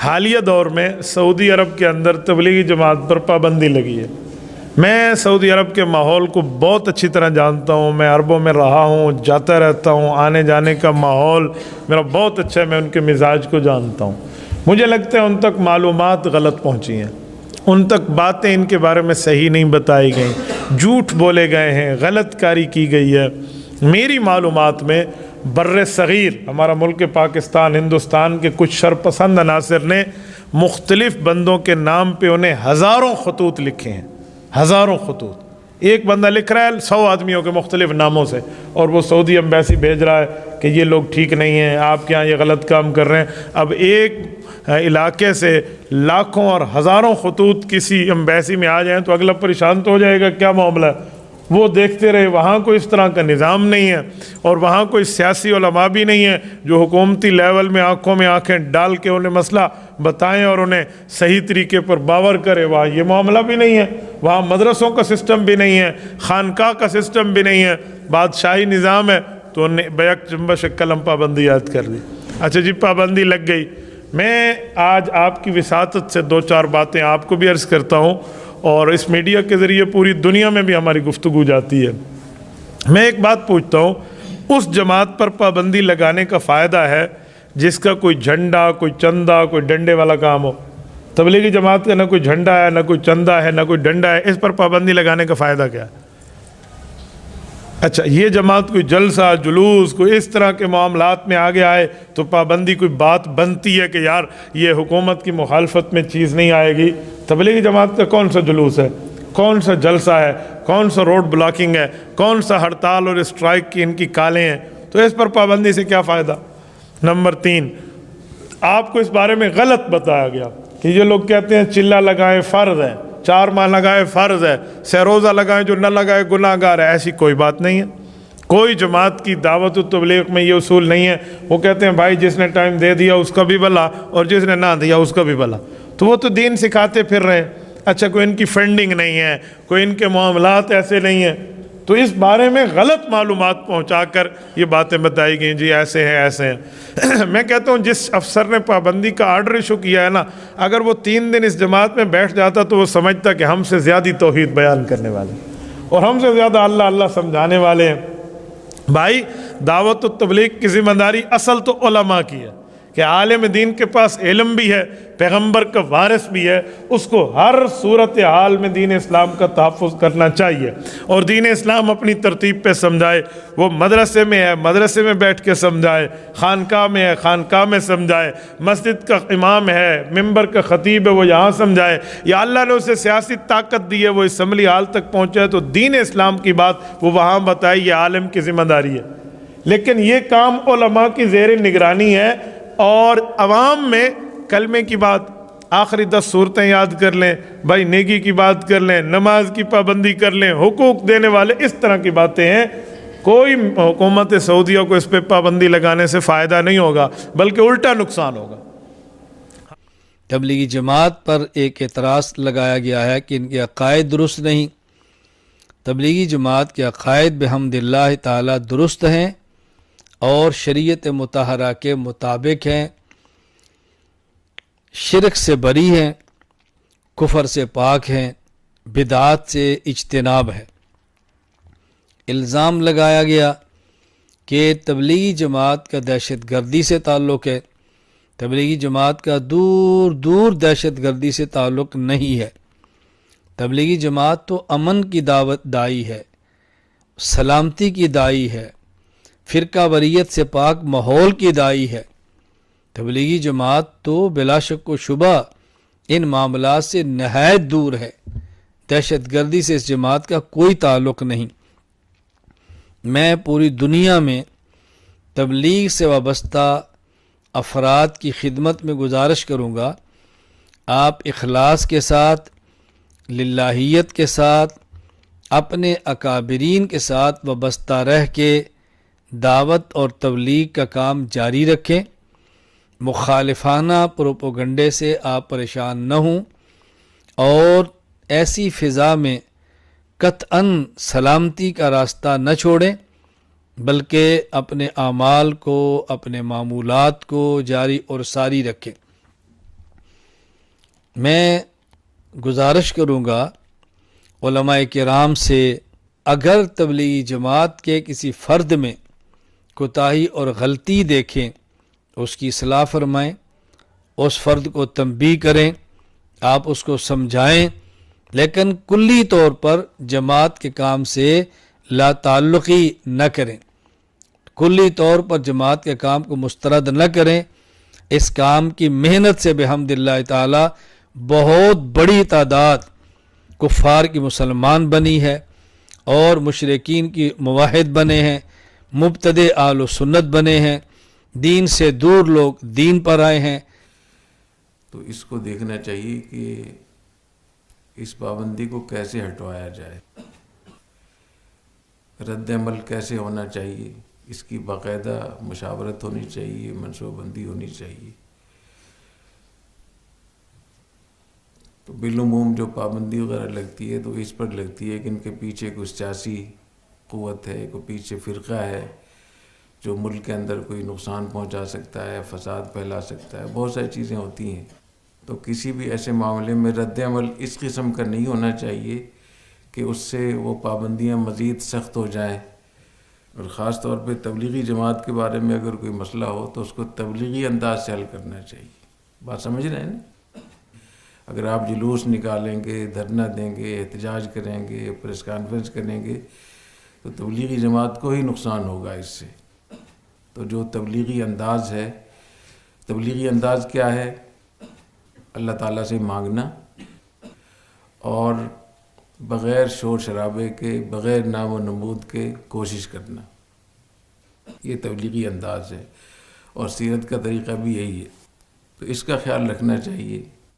حالیہ دور میں سعودی عرب کے اندر تبلیغی جماعت پر پابندی لگی ہے۔ میں سعودی عرب کے ماحول کو بہت اچھی طرح جانتا ہوں، میں عربوں میں رہا ہوں، جاتا رہتا ہوں، آنے جانے کا ماحول میرا بہت اچھا ہے، میں ان کے مزاج کو جانتا ہوں۔ مجھے لگتا ہے ان تک معلومات غلط پہنچی ہیں، ان تک باتیں ان کے بارے میں صحیح نہیں بتائی گئیں، جھوٹ بولے گئے ہیں، غلط کاری کی گئی ہے۔ میری معلومات میں بر صغیر ہمارا ملک پاکستان، ہندوستان کے کچھ شرپسند عناصر نے مختلف بندوں کے نام پہ انہیں ہزاروں خطوط لکھے ہیں، ہزاروں خطوط۔ ایک بندہ لکھ رہا ہے 100 آدمیوں کے مختلف ناموں سے، اور وہ سعودی ایمبیسی بھیج رہا ہے کہ یہ لوگ ٹھیک نہیں ہیں، آپ کے ہاں یہ غلط کام کر رہے ہیں۔ اب ایک علاقے سے لاکھوں اور ہزاروں خطوط کسی ایمبیسی میں آ جائیں تو اگلا پریشان تو ہو جائے گا، کیا معاملہ ہے؟ وہ دیکھتے رہے، وہاں کوئی اس طرح کا نظام نہیں ہے، اور وہاں کوئی سیاسی علماء بھی نہیں ہے جو حکومتی لیول میں آنکھوں میں آنکھیں ڈال کے انہیں مسئلہ بتائیں اور انہیں صحیح طریقے پر باور کرے۔ وہاں یہ معاملہ بھی نہیں ہے، وہاں مدرسوں کا سسٹم بھی نہیں ہے، خانقاہ کا سسٹم بھی نہیں ہے، بادشاہی نظام ہے، تو انہیں بیک جنبش قلم پابندی یاد کر دی۔ اچھا جی، پابندی لگ گئی۔ میں آج آپ کی وساطت سے 2-4 باتیں آپ کو بھی عرض کرتا ہوں، اور اس میڈیا کے ذریعے پوری دنیا میں بھی ہماری گفتگو جاتی ہے۔ میں ایک بات پوچھتا ہوں، اس جماعت پر پابندی لگانے کا فائدہ ہے جس کا کوئی جھنڈا، کوئی چندہ، کوئی ڈنڈے والا کام ہو؟ تبلیغی جماعت کا نہ کوئی جھنڈا ہے، نہ کوئی چندہ ہے، نہ کوئی ڈنڈا ہے، اس پر پابندی لگانے کا فائدہ کیا ہے؟ اچھا، یہ جماعت کوئی جلسہ جلوس کوئی اس طرح کے معاملات میں آگے آئے تو پابندی کوئی بات بنتی ہے کہ یار یہ حکومت کی مخالفت میں چیز نہیں آئے گی۔ تبلیغی جماعت کا کون سا جلوس ہے، کون سا جلسہ ہے، کون سا روڈ بلاکنگ ہے، کون سا ہڑتال اور اسٹرائک کی ان کی کالیں ہیں؟ تو اس پر پابندی سے کیا فائدہ؟ نمبر 3، آپ کو اس بارے میں غلط بتایا گیا کہ یہ لوگ کہتے ہیں چلہ لگائیں فرض ہے، 4 ماہ لگائے فرض ہے، سہ روزہ لگائیں، جو نہ لگائے گناہ گار ہے۔ ایسی کوئی بات نہیں ہے، کوئی جماعت کی دعوت و تبلیغ میں یہ اصول نہیں ہے۔ وہ کہتے ہیں بھائی جس نے ٹائم دے دیا اس کا بھی بھلا، اور جس نے نہ دیا اس کا بھی بھلا، تو وہ تو دین سکھاتے پھر رہے ہیں۔ اچھا، کوئی ان کی فنڈنگ نہیں ہے، کوئی ان کے معاملات ایسے نہیں ہیں، تو اس بارے میں غلط معلومات پہنچا کر یہ باتیں بتائی گئیں، جی ایسے ہیں ایسے ہیں۔ میں کہتا ہوں جس افسر نے پابندی کا آرڈر ایشو کیا ہے نا، اگر وہ 3 دن اس جماعت میں بیٹھ جاتا تو وہ سمجھتا کہ ہم سے زیادہ توحید بیان کرنے والے اور ہم سے زیادہ اللہ اللہ سمجھانے والے ہیں۔ بھائی، دعوت و تبلیغ کی ذمہ داری اصل تو علماء کی ہے کہ عالم دین کے پاس علم بھی ہے، پیغمبر کا وارث بھی ہے، اس کو ہر صورتحال میں دین اسلام کا تحفظ کرنا چاہیے، اور دین اسلام اپنی ترتیب پہ سمجھائے۔ وہ مدرسے میں ہے، مدرسے میں بیٹھ کے سمجھائے، خانقاہ میں ہے، خانقاہ میں سمجھائے، مسجد کا امام ہے، ممبر کا خطیب ہے، وہ یہاں سمجھائے، یا اللہ نے اسے سیاسی طاقت دی ہے وہ اسمبلی ہال تک پہنچا ہے تو دین اسلام کی بات وہ وہاں بتائے، یہ عالم کی ذمہ داری ہے۔ لیکن یہ کام علماء کی زیر نگرانی ہے، اور عوام میں کلمے کی بات، آخری 10 صورتیں یاد کر لیں، بھائی نیکی کی بات کر لیں، نماز کی پابندی کر لیں، حقوق دینے والے، اس طرح کی باتیں ہیں۔ کوئی حکومت سعودیہ کو اس پہ پابندی لگانے سے فائدہ نہیں ہوگا، بلکہ الٹا نقصان ہوگا۔ تبلیغی جماعت پر ایک اعتراض لگایا گیا ہے کہ ان کے عقائد درست نہیں۔ تبلیغی جماعت کے عقائد بحمد اللہ تعالی درست ہیں اور شریعت مطہرہ کے مطابق ہیں، شرک سے بری ہیں، کفر سے پاک ہیں، بدعات سے اجتناب ہے۔ الزام لگایا گیا کہ تبلیغی جماعت کا دہشت گردی سے تعلق ہے۔ تبلیغی جماعت کا دور دور دہشت گردی سے تعلق نہیں ہے۔ تبلیغی جماعت تو امن کی دعوت دائی ہے، سلامتی کی دائی ہے، فرقہ واریت سے پاک ماحول کی دائی ہے۔ تبلیغی جماعت تو بلا شک و شبہ ان معاملات سے نہایت دور ہے۔ دہشت گردی سے اس جماعت کا کوئی تعلق نہیں۔ میں پوری دنیا میں تبلیغ سے وابستہ افراد کی خدمت میں گزارش کروں گا، آپ اخلاص کے ساتھ، للہیت کے ساتھ، اپنے اکابرین کے ساتھ وابستہ رہ کے دعوت اور تبلیغ کا کام جاری رکھیں۔ مخالفانہ پروپیگنڈے سے آپ پریشان نہ ہوں، اور ایسی فضا میں قطعاً سلامتی کا راستہ نہ چھوڑیں، بلکہ اپنے اعمال کو، اپنے معمولات کو جاری اور ساری رکھیں۔ میں گزارش کروں گا علماء کرام سے، اگر تبلیغی جماعت کے کسی فرد میں کوتاہی اور غلطی دیکھیں اس کی اصلاح فرمائیں، اس فرد کو تنبیہ کریں، آپ اس کو سمجھائیں، لیکن کلی طور پر جماعت کے کام سے لا تعلقی نہ کریں، کلی طور پر جماعت کے کام کو مسترد نہ کریں۔ اس کام کی محنت سے بحمد اللہ تعالی بہت بڑی تعداد کفار کی مسلمان بنی ہے اور مشرکین کی موحد بنے ہیں، مبتدع اہل سنت بنے ہیں، دین سے دور لوگ دین پر آئے ہیں۔ تو اس کو دیکھنا چاہیے کہ اس پابندی کو کیسے ہٹوایا جائے، رد عمل کیسے ہونا چاہیے، اس کی باقاعدہ مشاورت ہونی چاہیے، منصوبہ بندی ہونی چاہیے۔ تو بالعموم جو پابندی وغیرہ لگتی ہے تو اس پر لگتی ہے کہ ان کے پیچھے کوئی سیاسی قوت ہے، کوئی پیچھے فرقہ ہے جو ملک کے اندر کوئی نقصان پہنچا سکتا ہے، فساد پھیلا سکتا ہے، بہت ساری چیزیں ہوتی ہیں۔ تو کسی بھی ایسے معاملے میں رد عمل اس قسم کا نہیں ہونا چاہیے کہ اس سے وہ پابندیاں مزید سخت ہو جائیں، اور خاص طور پہ تبلیغی جماعت کے بارے میں اگر کوئی مسئلہ ہو تو اس کو تبلیغی انداز سے حل کرنا چاہیے۔ بات سمجھ رہے ہیں نا؟ اگر آپ جلوس نکالیں گے، دھرنا دیں گے، احتجاج کریں گے، پریس کانفرنس کریں گے تو تبلیغی جماعت کو ہی نقصان ہوگا اس سے۔ تو جو تبلیغی انداز ہے، تبلیغی انداز کیا ہے؟ اللہ تعالیٰ سے مانگنا اور بغیر شور شرابے کے، بغیر نام و نمود کے کوشش کرنا، یہ تبلیغی انداز ہے، اور سیرت کا طریقہ بھی یہی ہے۔ تو اس کا خیال رکھنا چاہیے